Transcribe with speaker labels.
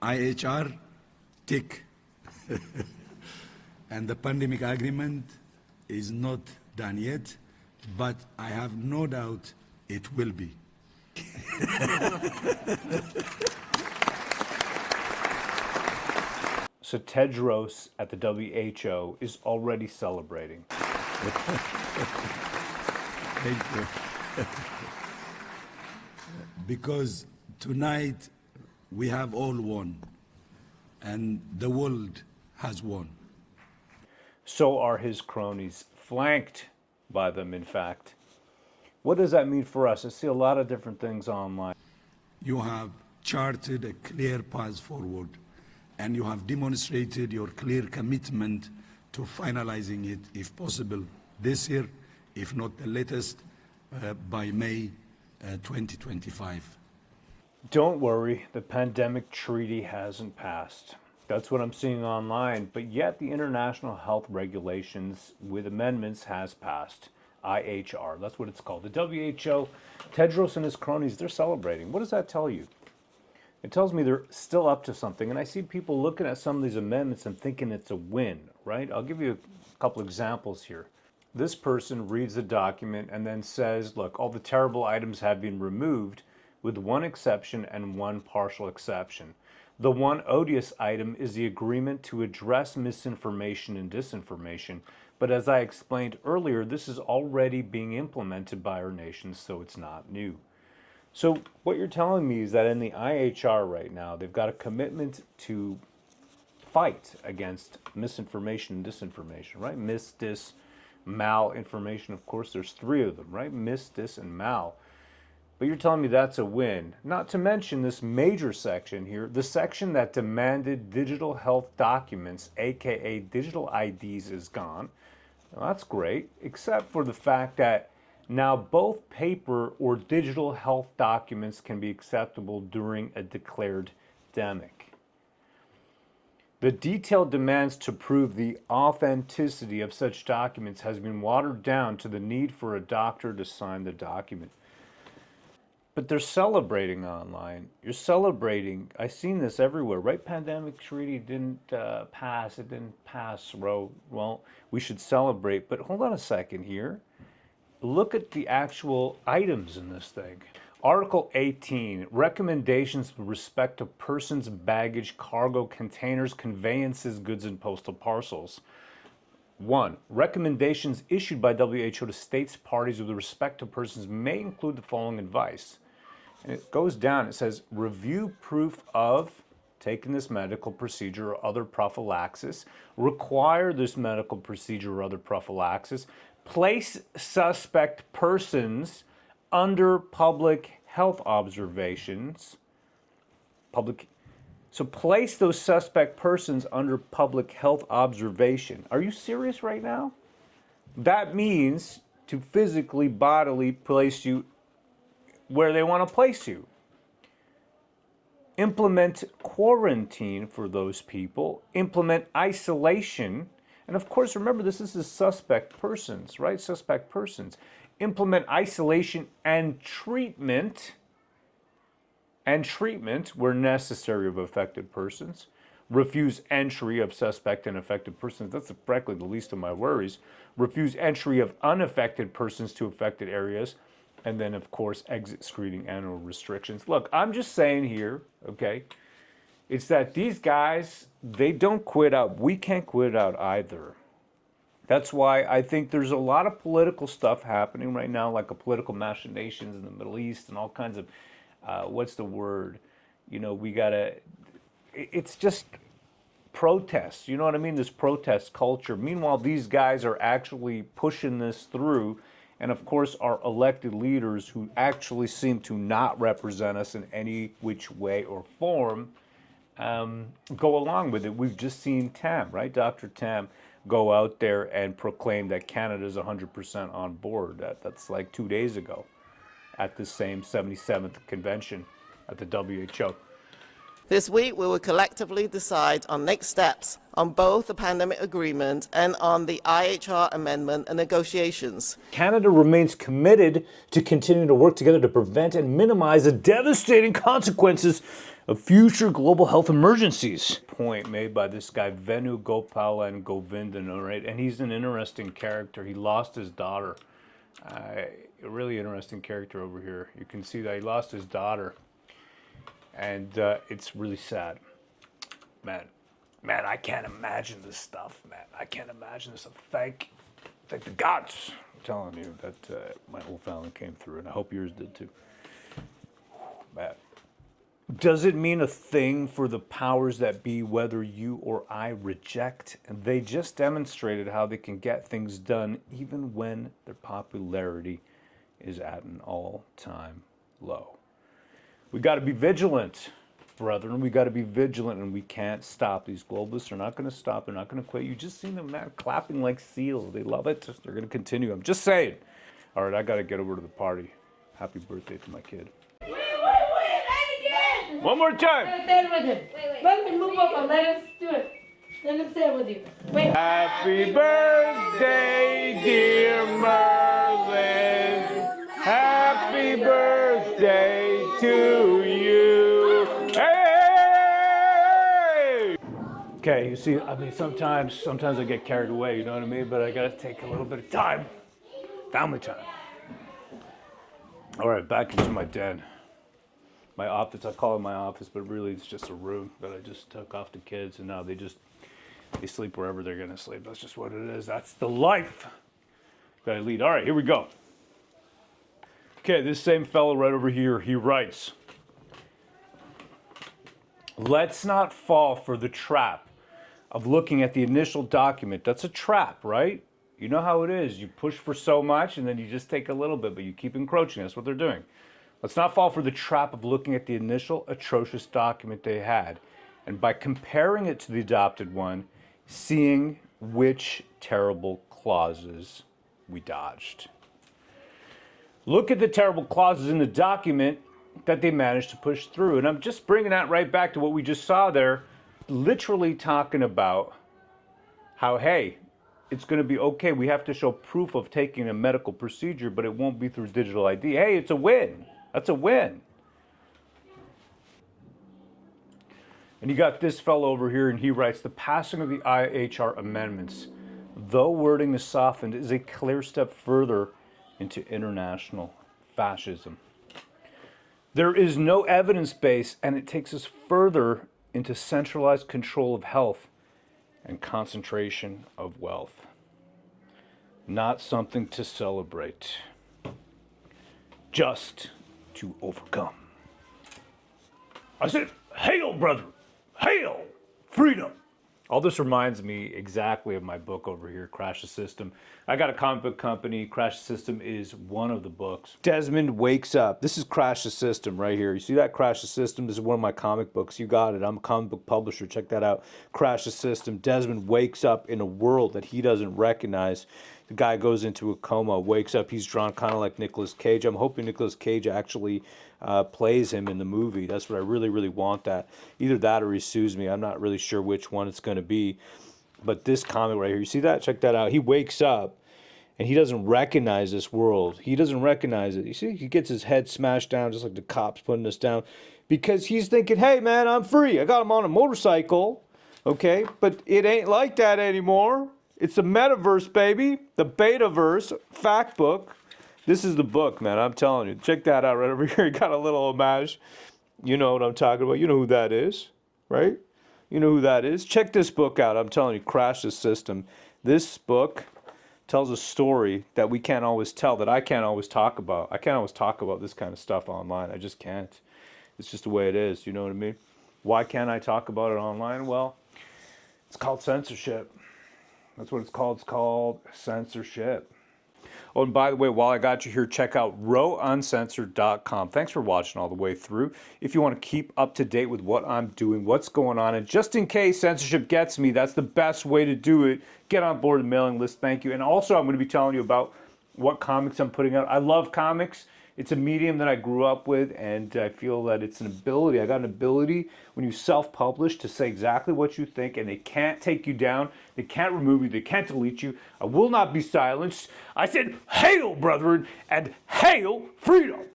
Speaker 1: IHR, tick. And the pandemic agreement is not done yet, but I have no doubt it will be.
Speaker 2: So Tedros at the WHO is already celebrating.
Speaker 1: Thank you. Because tonight we have all won, and the world has won.
Speaker 2: So are his cronies, flanked by them, in fact. What does that mean for us? I see a lot of different things online.
Speaker 1: You have charted a clear path forward, and you have demonstrated your clear commitment to finalizing it, if possible, this year, if not the latest, by May 2025.
Speaker 2: Don't worry, the pandemic treaty hasn't passed. That's what I'm seeing online, but yet the international health regulations with amendments has passed. IHR, that's what it's called. The WHO, Tedros and his cronies, they're celebrating. What does that tell you? It tells me they're still up to something, and I see people looking at some of these amendments and thinking it's a win, right? I'll give you a couple examples here. This person reads the document and then says, look, all the terrible items have been removed with one exception and one partial exception. The one odious item is the agreement to address misinformation and disinformation. But as I explained earlier, this is already being implemented by our nation, so it's not new. So what you're telling me is that in the IHR right now, they've got a commitment to fight against misinformation and disinformation, right? Mis, dis, malinformation. Of course, there's three of them, right? Mis, dis, and mal. But you're telling me that's a win. Not to mention this major section here, the section that demanded digital health documents, aka digital IDs, is gone. Well, that's great, except for the fact that now both paper or digital health documents can be acceptable during a declared pandemic. The detailed demands to prove the authenticity of such documents has been watered down to the need for a doctor to sign the document. But they're celebrating online. You're celebrating. I've seen this everywhere, right? Pandemic treaty didn't pass. It didn't pass. Well, we should celebrate. But hold on a second here. Look at the actual items in this thing. Article 18, recommendations with respect to persons, baggage, cargo, containers, conveyances, goods, and postal parcels. 1. Recommendations issued by WHO to states parties with respect to persons may include the following advice. And it goes down, it says, review proof of taking this medical procedure or other prophylaxis, require this medical procedure or other prophylaxis, place suspect persons under public health observations, so place those suspect persons under public health observation. Are you serious right now? That means to physically, bodily place you where they want to place you. Implement quarantine for those people. Implement isolation. And of course, remember, this is the suspect persons, right? Suspect persons. Implement isolation and treatment where necessary of affected persons. Refuse entry of suspect and affected persons. That's practically the least of my worries. Refuse entry of unaffected persons to affected areas. And then, of course, exit screening and or restrictions. Look, I'm just saying here, okay, it's that these guys, they don't quit out. We can't quit out either. That's why I think there's a lot of political stuff happening right now, like a political machinations in the Middle East and all kinds of, what's the word? You know, it's just protests. You know what I mean? This protest culture. Meanwhile, these guys are actually pushing this through. And of course, our elected leaders who actually seem to not represent us in any which way or form go along with it. We've just seen Tam, right? Dr. Tam go out there and proclaim that Canada's 100% on board. That's like 2 days ago at the same 77th convention at the WHO.
Speaker 3: This week, we will collectively decide on next steps on both the pandemic agreement and on the IHR amendment and negotiations.
Speaker 2: Canada remains committed to continuing to work together to prevent and minimize the devastating consequences of future global health emergencies. Point made by this guy, Venu Gopalan Govindan, all right? And he's an interesting character. He lost his daughter. A really interesting character over here. You can see that he lost his daughter. And it's really sad. Man, I can't imagine this stuff, man. I can't imagine this. Thank the gods. I'm telling you that my whole family came through, and I hope yours did too. Man. Does it mean a thing for the powers that be whether you or I reject? And they just demonstrated how they can get things done even when their popularity is at an all-time low. We got to be vigilant, brethren. We got to be vigilant, and we can't stop. These globalists are not going to stop. They're not going to quit. You just seen them now clapping like seals. They love it. They're going to continue. I'm just saying. All right, I got to get over to the party. Happy birthday to my kid. One more time.
Speaker 4: Say it with him. Wait. Let me move up and let him do it. Let him say it with you. Wait.
Speaker 2: Happy birthday, dear Merlin. Happy birthday to you. Hey! Okay, you see, I mean, sometimes I get carried away, you know what I mean? But I gotta take a little bit of time. Family time. All right, back into my den. My office, I call it my office, but really it's just a room that I just took off the kids, and now they sleep wherever they're gonna sleep. That's just what it is. That's the life that I lead. All right, here we go. Okay, this same fellow right over here, he writes, let's not fall for the trap of looking at the initial document. That's a trap, right? You know how it is. You push for so much, and then you just take a little bit, but you keep encroaching. That's what they're doing. Let's not fall for the trap of looking at the initial atrocious document they had, and by comparing it to the adopted one, seeing which terrible clauses we dodged. Look at the terrible clauses in the document that they managed to push through. And I'm just bringing that right back to what we just saw there, literally talking about how, hey, it's going to be okay. We have to show proof of taking a medical procedure, but it won't be through digital ID. Hey, it's a win. That's a win. And you got this fellow over here, and he writes, the passing of the IHR amendments, though wording is softened, is a clear step further into international fascism. There is no evidence base, and it takes us further into centralized control of health and concentration of wealth. Not something to celebrate, just to overcome. I said, hail, brother, hail, freedom. All this reminds me exactly of my book over here, Crash the System. I got a comic book company. Crash the System is one of the books. Desmond Wakes Up. This is Crash the System right here. You see that? Crash the System. This is one of my comic books. You got it. I'm a comic book publisher. Check that out. Crash the System. Desmond wakes up in a world that he doesn't recognize. The guy goes into a coma, wakes up. He's drawn kind of like Nicolas Cage. I'm hoping Nicolas Cage actually plays him in the movie. That's what I really, really want. That either that or he sues me. I'm not really sure which one it's going to be. But this comic right here, you see that? Check that out. He wakes up and he doesn't recognize this world. He doesn't recognize it. You see, he gets his head smashed down just like the cops putting us down because he's thinking, hey, man, I'm free. I got him on a motorcycle. Okay, but it ain't like that anymore. It's the metaverse, baby. The betaverse fact book. This is the book, man. I'm telling you. Check that out right over here. You got a little homage. You know what I'm talking about. You know who that is, right? You know who that is. Check this book out. I'm telling you, Crash the System. This book tells a story that we can't always tell, that I can't always talk about. I can't always talk about this kind of stuff online. I just can't. It's just the way it is. You know what I mean? Why can't I talk about it online? Well, it's called censorship. That's what it's called. It's called censorship. Oh, and by the way, while I got you here, check out rowuncensored.com. Thanks for watching all the way through. If you want to keep up to date with what I'm doing, what's going on, and just in case censorship gets me, that's the best way to do it. Get on board the mailing list. Thank you. And also, I'm going to be telling you about what comics I'm putting out. I love comics. It's a medium that I grew up with, and I feel that it's an ability. I got an ability when you self-publish to say exactly what you think, and they can't take you down. They can't remove you. They can't delete you. I will not be silenced. I said, hail, brethren, and hail freedom.